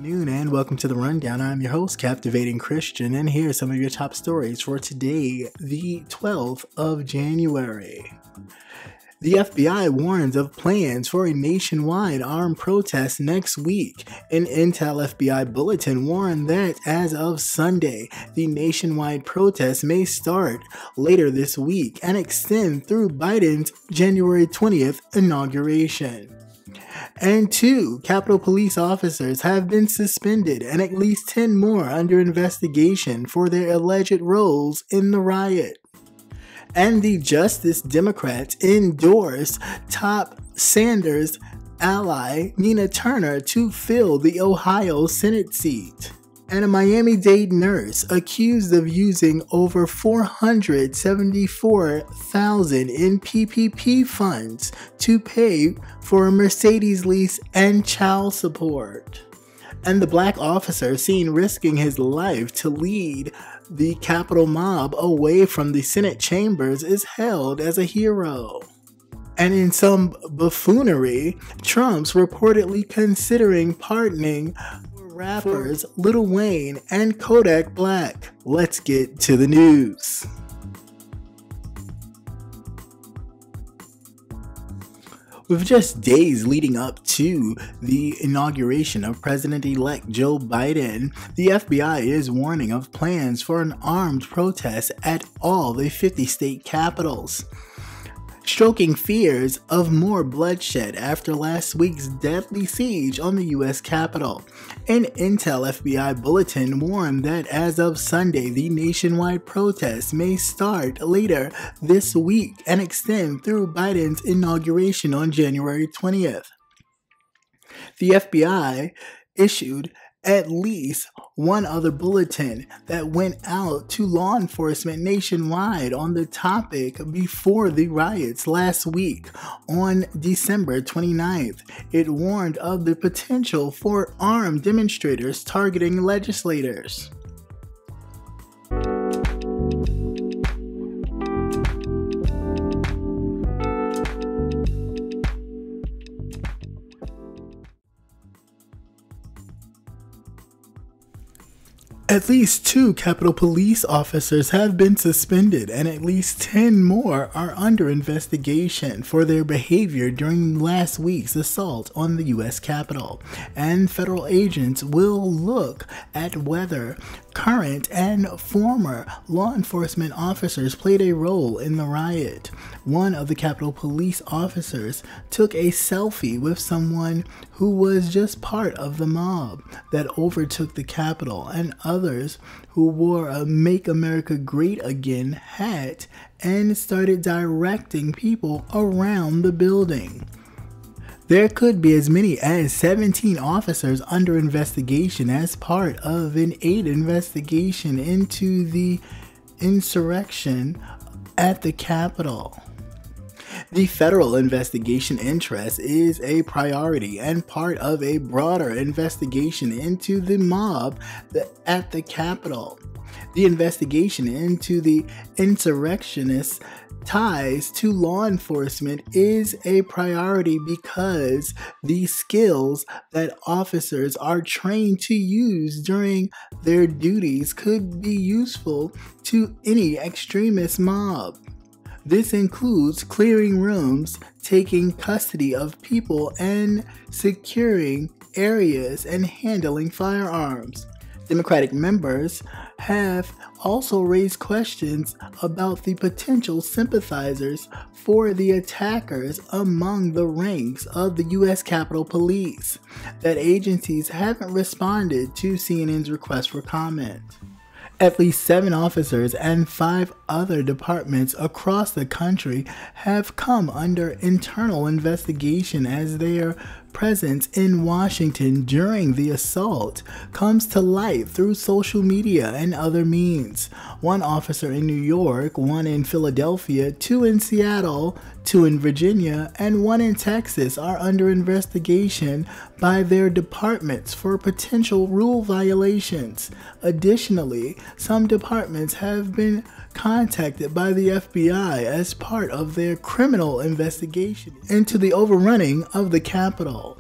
Afternoon and welcome to the Rundown. I'm your host, Captivating Christian, and here are some of your top stories for today, the 12th of January. The FBI warns of plans for a nationwide armed protest next week. An Intel FBI bulletin warned that as of Sunday, the nationwide protest may start later this week and extend through Biden's January 20th inauguration. And 2 Capitol Police officers have been suspended and at least 10 more under investigation for their alleged roles in the riot. And the Justice Democrats endorsed top Sanders ally Nina Turner to fill the Ohio Senate seat. And a Miami-Dade nurse accused of using over $474,000 in PPP funds to pay for a Mercedes lease and child support. And the black officer seen risking his life to lead the Capitol mob away from the Senate chambers is hailed as a hero. And in some buffoonery, Trump's reportedly considering pardoning rappers Lil Wayne and Kodak Black. Let's get to the news. With just days leading up to the inauguration of President-elect Joe Biden, the FBI is warning of plans for an armed protest at all the 50 state capitals, stoking fears of more bloodshed after last week's deadly siege on the U.S. Capitol. An Intel FBI bulletin warned that as of Sunday, the nationwide protest may start later this week and extend through Biden's inauguration on January 20th. The FBI issued at least one other bulletin that went out to law enforcement nationwide on the topic before the riots last week on December 29th. It warned of the potential for armed demonstrators targeting legislators. At least 2 Capitol Police officers have been suspended and at least 10 more are under investigation for their behavior during last week's assault on the U.S. Capitol. And federal agents will look at whether current and former law enforcement officers played a role in the riot. One of the Capitol Police officers took a selfie with someone who was just part of the mob that overtook the Capitol, and others who wore a Make America Great Again hat and started directing people around the building. There could be as many as 17 officers under investigation as part of an 8 investigation into the insurrection at the Capitol. The federal investigation interest is a priority and part of a broader investigation into the mob at the Capitol. The investigation into the insurrectionists' ties to law enforcement is a priority because the skills that officers are trained to use during their duties could be useful to any extremist mob. This includes clearing rooms, taking custody of people, and securing areas and handling firearms. Democratic members have also raised questions about the potential sympathizers for the attackers among the ranks of the U.S. Capitol Police, that agencies haven't responded to CNN's request for comment. At least 7 officers and 5 other departments across the country have come under internal investigation as their presence in Washington during the assault comes to light through social media and other means. 1 officer in New York, 1 in Philadelphia, 2 in Seattle, 2 in Virginia, and 1 in Texas are under investigation by their departments for potential rule violations. Additionally, some departments have been contacted by the FBI as part of their criminal investigation into the overrunning of the Capitol.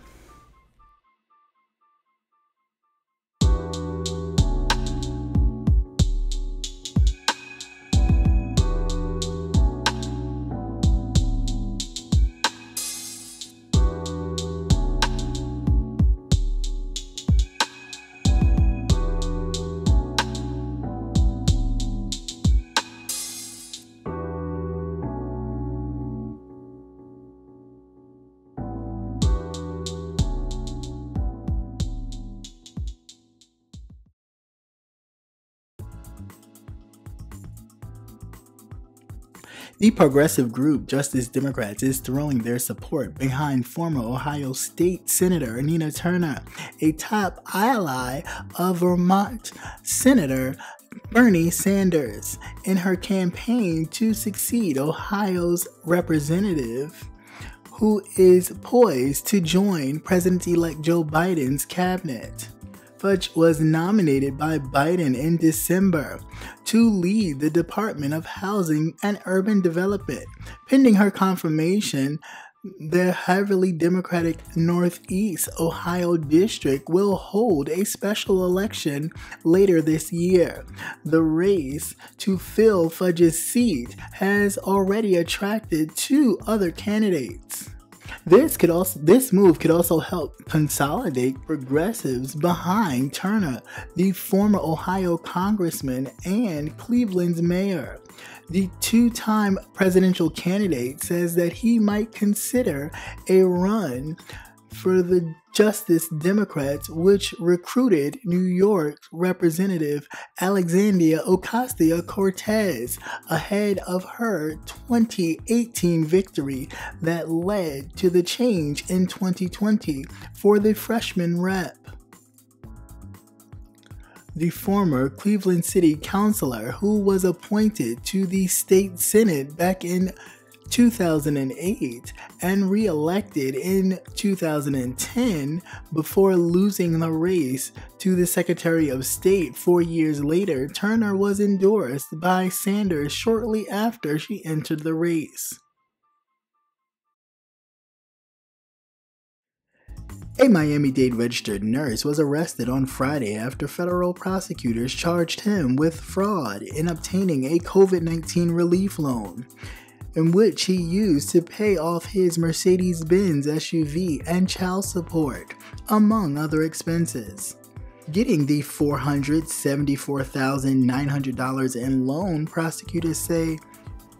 The progressive group Justice Democrats is throwing their support behind former Ohio State Senator Nina Turner, a top ally of Vermont Senator Bernie Sanders, in her campaign to succeed Ohio's representative, who is poised to join President-elect Joe Biden's cabinet. Fudge was nominated by Biden in December to lead the Department of Housing and Urban Development. Pending her confirmation, the heavily Democratic Northeast Ohio District will hold a special election later this year. The race to fill Fudge's seat has already attracted two other candidates. This move could also help consolidate progressives behind Turner, the former Ohio congressman and Cleveland's mayor. The two-time presidential candidate says that he might consider a run for the Justice Democrats, which recruited New York Representative Alexandria Ocasio-Cortez ahead of her 2018 victory that led to the change in 2020 for the freshman rep. The former Cleveland City Councilor, who was appointed to the state Senate back in 2008 and re-elected in 2010 before losing the race to the Secretary of State 4 years later, Turner was endorsed by Sanders shortly after she entered the race. A Miami-Dade registered nurse was arrested on Friday after federal prosecutors charged him with fraud in obtaining a COVID-19 relief loan, in which he used to pay off his Mercedes-Benz SUV and child support, among other expenses. Getting the $474,900 in loan, prosecutors say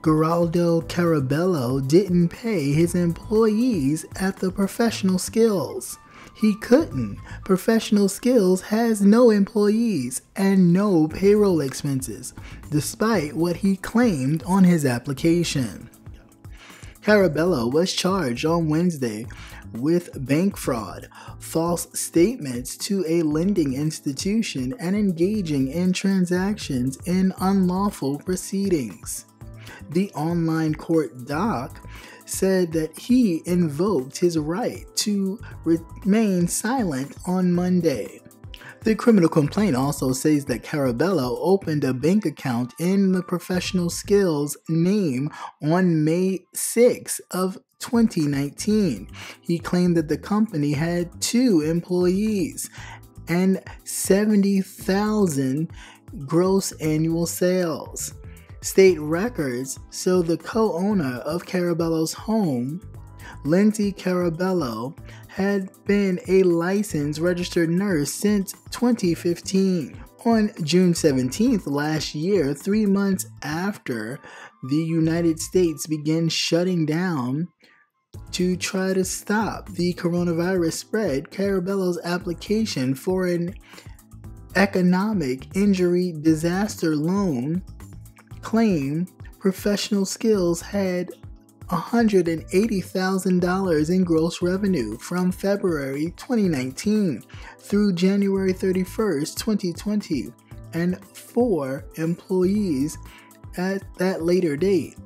Geraldo Carabello didn't pay his employees at the Professional Skills. He couldn't. Professional Skills has no employees and no payroll expenses, despite what he claimed on his application. Carabello was charged on Wednesday with bank fraud, false statements to a lending institution, and engaging in transactions in unlawful proceedings. The online court doc said that he invoked his right to remain silent on Monday. The criminal complaint also says that Carabello opened a bank account in the Professional Skills name on May 6 of 2019. He claimed that the company had 2 employees and 70,000 gross annual sales. State records show the co-owner of Carabello's home, Lindsay Carabello, had been a licensed registered nurse since 2015. On June 17th last year, 3 months after the United States began shutting down to try to stop the coronavirus spread, Carabello's application for an economic injury disaster loan claimed Professional Skills had $180,000 in gross revenue from February 2019 through January 31st, 2020, and 4 employees at that later date.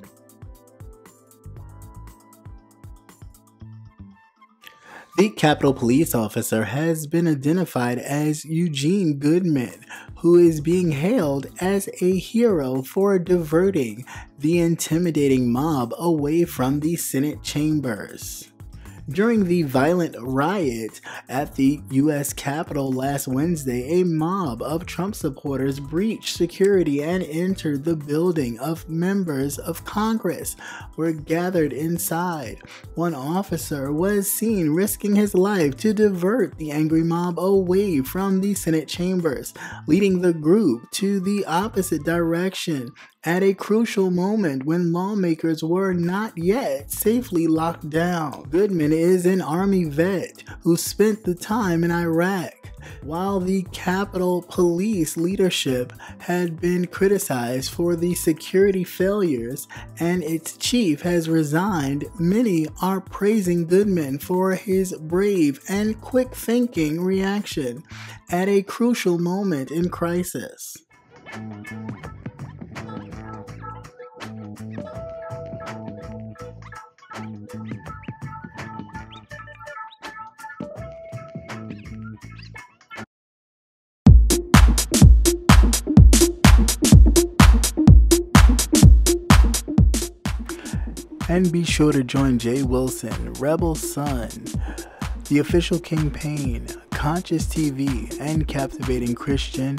The Capitol Police officer has been identified as Eugene Goodman, who is being hailed as a hero for diverting the intimidating mob away from the Senate chambers. During the violent riot at the U.S. Capitol last Wednesday, a mob of Trump supporters breached security and entered the building. Members of Congress were gathered inside. One officer was seen risking his life to divert the angry mob away from the Senate chambers, leading the group to the opposite direction at a crucial moment when lawmakers were not yet safely locked down. Goodman is an Army vet who spent the time in Iraq. While the Capitol Police leadership had been criticized for the security failures and its chief has resigned, many are praising Goodman for his brave and quick-thinking reaction at a crucial moment in crisis. And be sure to join Jay Wilson, Rebel Sun, The Official Campaign, Conscious TV, and Captivating Christian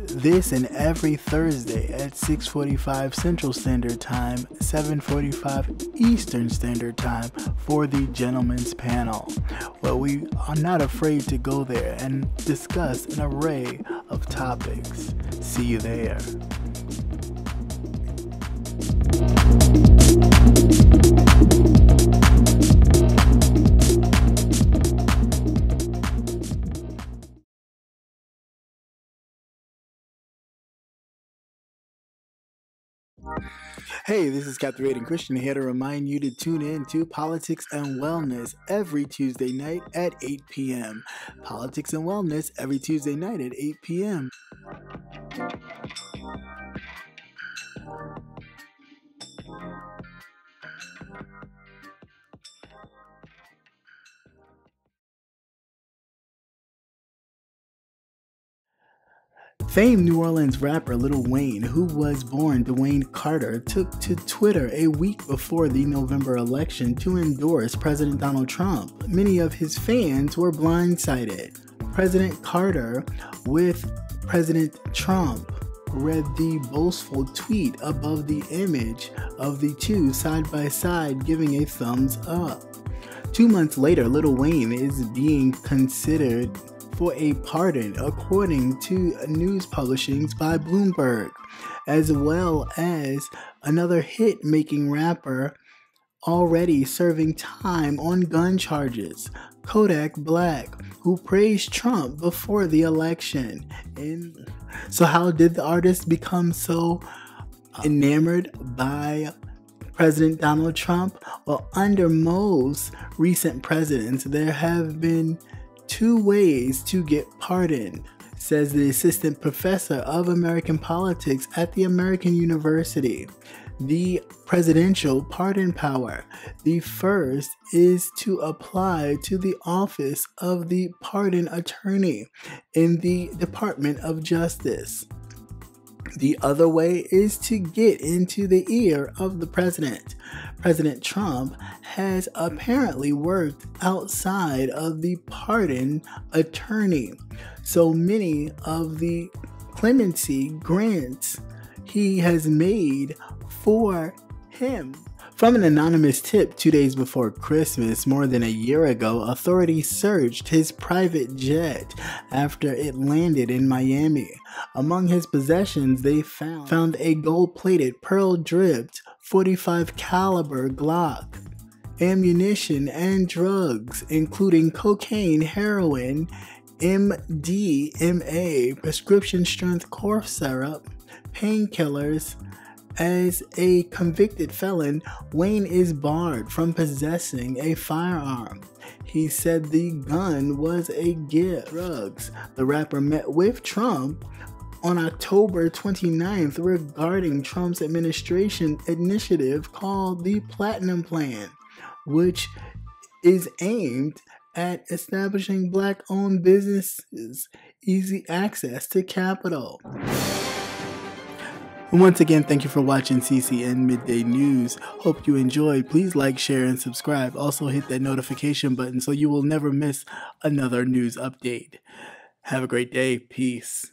this and every Thursday at 6:45 Central Standard Time, 7:45 Eastern Standard Time for the Gentleman's Panel, where we are not afraid to go there and discuss an array of topics. See you there. Hey, this is Captivating Christian here to remind you to tune in to Politics and Wellness every Tuesday night at 8 p.m. Politics and Wellness every Tuesday night at 8 p.m. Famed New Orleans rapper Lil Wayne, who was born Dwayne Carter, took to Twitter a week before the November election to endorse President Donald Trump. Many of his fans were blindsided. President Carter with President Trump read the boastful tweet above the image of the two side by side, giving a thumbs up. 2 months later, Lil Wayne is being considered for a pardon, according to news publishings by Bloomberg, as well as another hit-making rapper already serving time on gun charges, Kodak Black, who praised Trump before the election. And so how did the artist become so enamored by President Donald Trump? Well, under most recent presidents, there have been two ways to get pardoned, says the assistant professor of American politics at the American University. The presidential pardon power. The first is to apply to the office of the pardon attorney in the Department of Justice. The other way is to get into the ear of the president. President Trump has apparently worked outside of the pardon attorney. So many of the clemency grants he has made for him. From an anonymous tip 2 days before Christmas, more than a year ago, authorities searched his private jet after it landed in Miami. Among his possessions, they found a gold-plated, pearl-dripped .45 caliber Glock, ammunition, and drugs, including cocaine, heroin, MDMA, prescription-strength cough syrup, painkillers. As a convicted felon, Wayne is barred from possessing a firearm. He said the gun was a gift. Drugs. The rapper met with Trump on October 29th regarding Trump's administration initiative called the Platinum Plan, which is aimed at establishing Black-owned businesses easy access to capital. Once again, thank you for watching CCN Midday News. Hope you enjoyed. Please like, share, and subscribe. Also hit that notification button so you will never miss another news update. Have a great day. Peace.